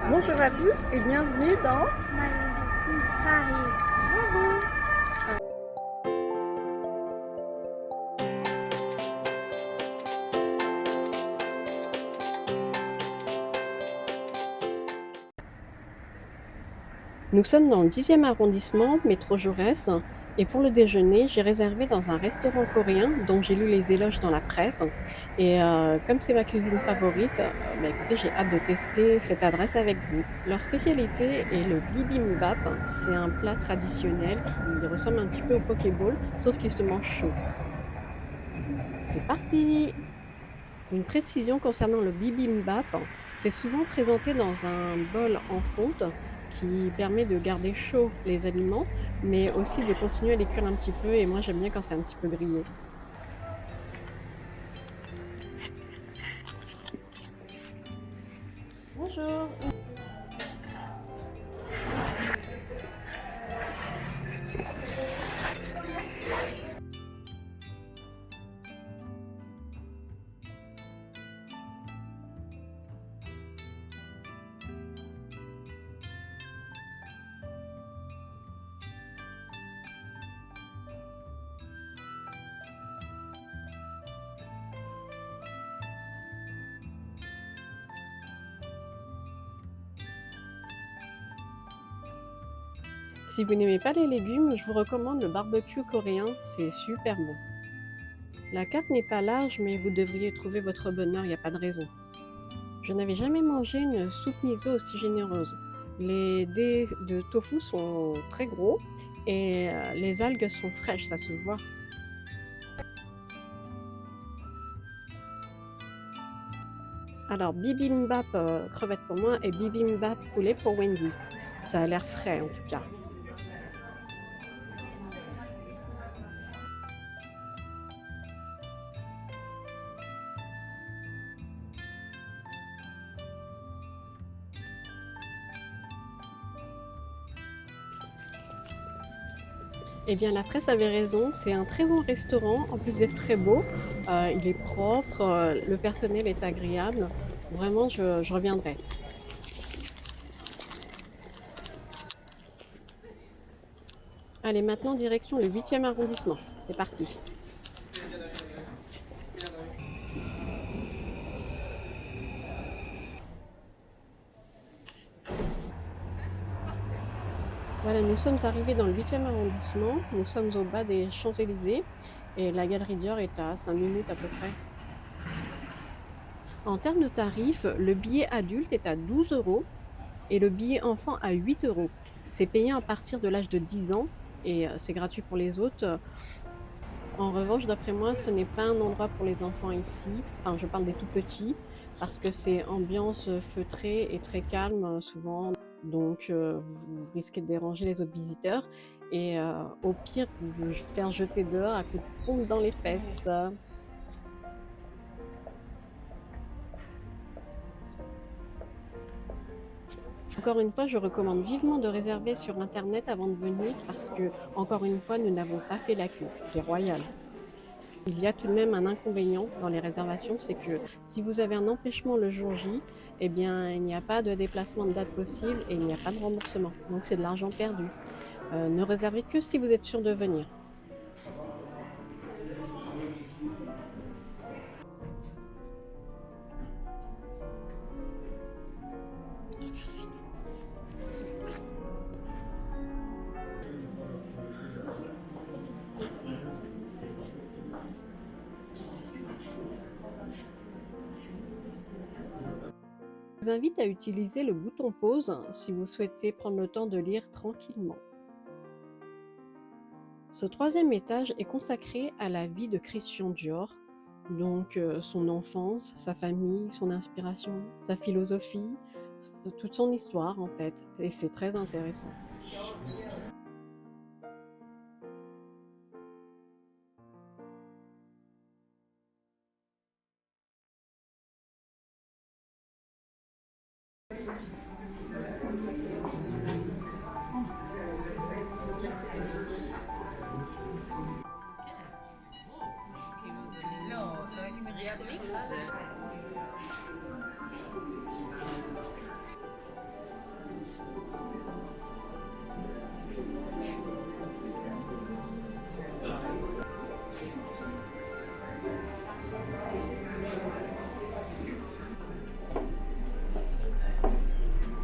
Bonjour à tous et bienvenue dans Paris. Bravo. Nous sommes dans le 10e arrondissement, métro Jaurès, et pour le déjeuner, j'ai réservé dans un restaurant coréen dont j'ai lu les éloges dans la presse. Et comme c'est ma cuisine favorite, bah écoutez, j'ai hâte de tester cette adresse avec vous. Leur spécialité est le bibimbap. C'est un plat traditionnel qui ressemble un petit peu au pokéball, sauf qu'il se mange chaud. C'est parti! Une précision concernant le bibimbap, c'est souvent présenté dans un bol en fonte qui permet de garder chaud les aliments, mais aussi de continuer à les cuire un petit peu et moi j'aime bien quand c'est un petit peu grillé. Bonjour. Si vous n'aimez pas les légumes, je vous recommande le barbecue coréen, c'est super bon. La carte n'est pas large, mais vous devriez trouver votre bonheur, il n'y a pas de raison. Je n'avais jamais mangé une soupe miso aussi généreuse. Les dés de tofu sont très gros et les algues sont fraîches, ça se voit. Alors bibimbap crevettes pour moi et bibimbap poulet pour Wendy. Ça a l'air frais en tout cas. Eh bien, la presse avait raison, c'est un très bon restaurant, en plus d'être très beau, il est propre, le personnel est agréable. Vraiment, je reviendrai. Allez, maintenant direction le 8e arrondissement. C'est parti. Voilà, nous sommes arrivés dans le 8e arrondissement, nous sommes au bas des Champs-Élysées et la galerie Dior est à 5 minutes à peu près. En termes de tarifs, le billet adulte est à 12 euros et le billet enfant à 8 euros. C'est payant à partir de l'âge de 10 ans et c'est gratuit pour les autres. En revanche, d'après moi, ce n'est pas un endroit pour les enfants ici. Enfin, je parle des tout petits parce que c'est ambiance feutrée et très calme souvent. Donc, vous risquez de déranger les autres visiteurs et au pire, vous faire jeter dehors à coups de pompe dans les fesses. Encore une fois, je recommande vivement de réserver sur internet avant de venir parce que, encore une fois, nous n'avons pas fait la queue. C'est royal. Il y a tout de même un inconvénient dans les réservations, c'est que si vous avez un empêchement le jour J, eh bien, il n'y a pas de déplacement de date possible et il n'y a pas de remboursement. Donc, c'est de l'argent perdu. Ne réservez que si vous êtes sûr de venir. Je vous invite à utiliser le bouton pause si vous souhaitez prendre le temps de lire tranquillement. Ce troisième étage est consacré à la vie de Christian Dior, donc son enfance, sa famille, son inspiration, sa philosophie, toute son histoire en fait, et c'est très intéressant.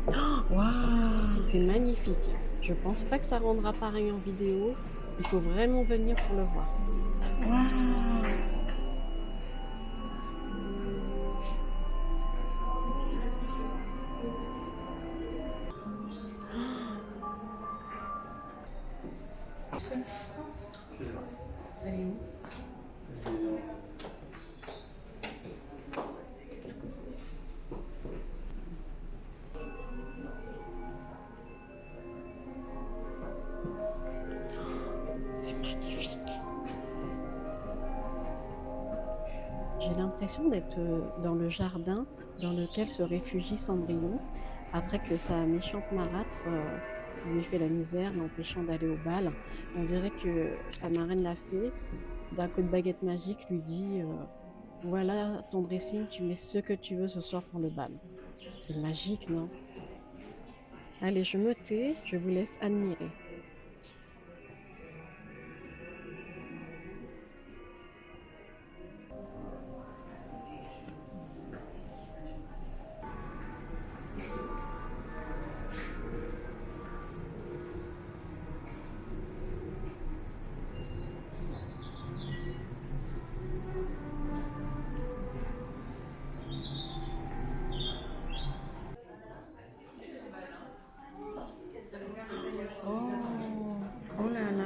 Waouh, c'est magnifique. Je pense pas que ça rendra pareil en vidéo. Il faut vraiment venir pour le voir. Waouh! Elle est où? C'est magnifique. J'ai l'impression d'être dans le jardin dans lequel se réfugie Cendrillon après que sa méchante marâtre lui fait la misère, l'empêchant d'aller au bal. On dirait que sa marraine la fée, d'un coup de baguette magique, lui dit voilà ton dressing, tu mets ce que tu veux ce soir pour le bal. C'est magique, non? Allez, je me tais, je vous laisse admirer. Oh, oh là là.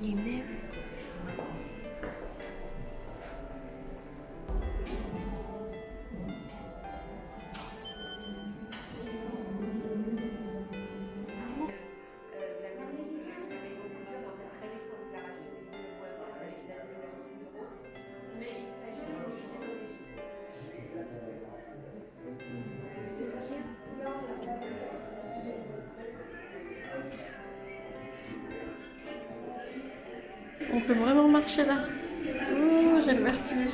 Les mêmes. On peut vraiment marcher là. Oh, j'ai le vertige.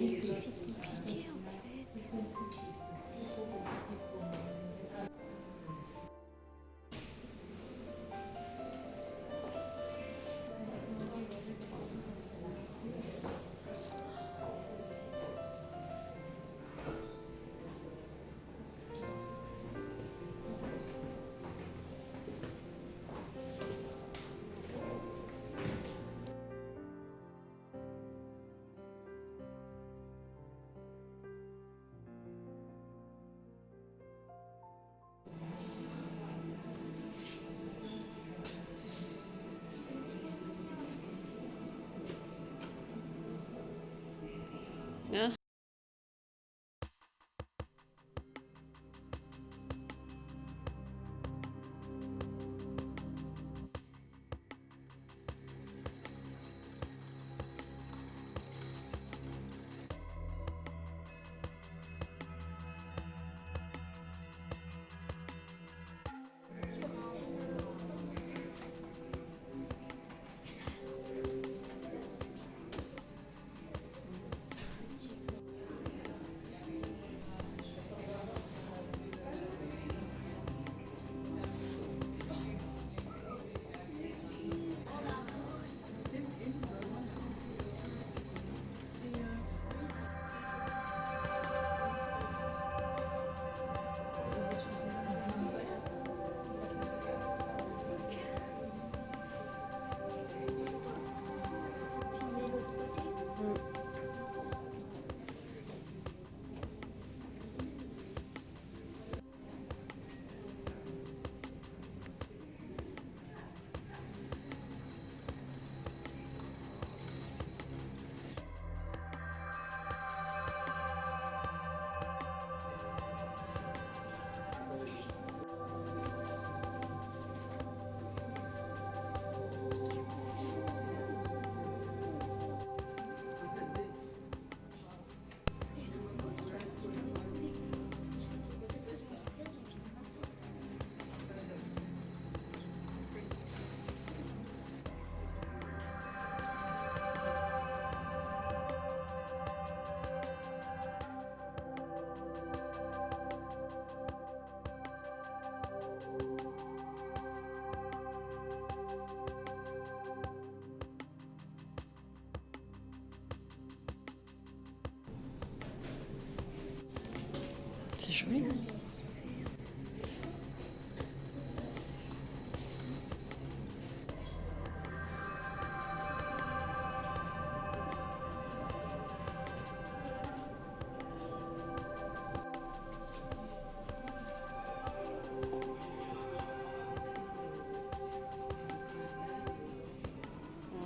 C'est compliqué en fait. Ah, Filmer l'autre côté. mm. C'est joli. Wow.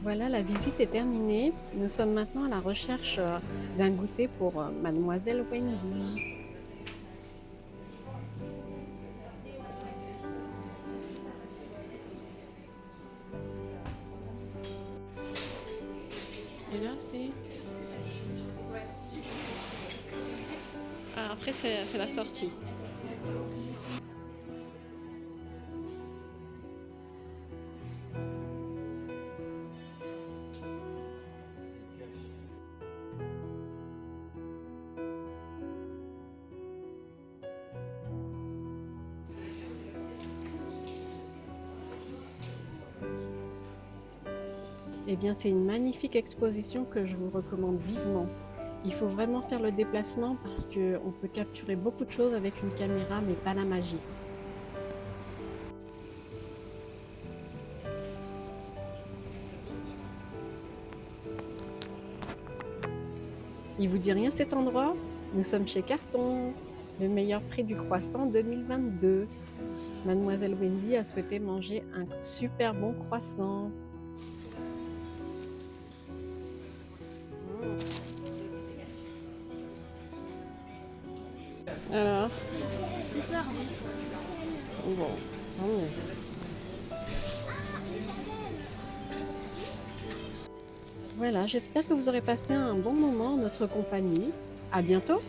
Voilà, la visite est terminée. Nous sommes maintenant à la recherche d'un goûter pour Mademoiselle Wendy. Et là, c'est... Ah, après, c'est la sortie. Eh bien, c'est une magnifique exposition que je vous recommande vivement. Il faut vraiment faire le déplacement parce qu'on peut capturer beaucoup de choses avec une caméra, mais pas la magie. Il vous dit rien cet endroit? Nous sommes chez Carton, le meilleur prix du croissant 2022. Mademoiselle Wendy a souhaité manger un super bon croissant. Alors, Super. bon, tant mieux. Voilà, j'espère que vous aurez passé un bon moment en notre compagnie. À bientôt!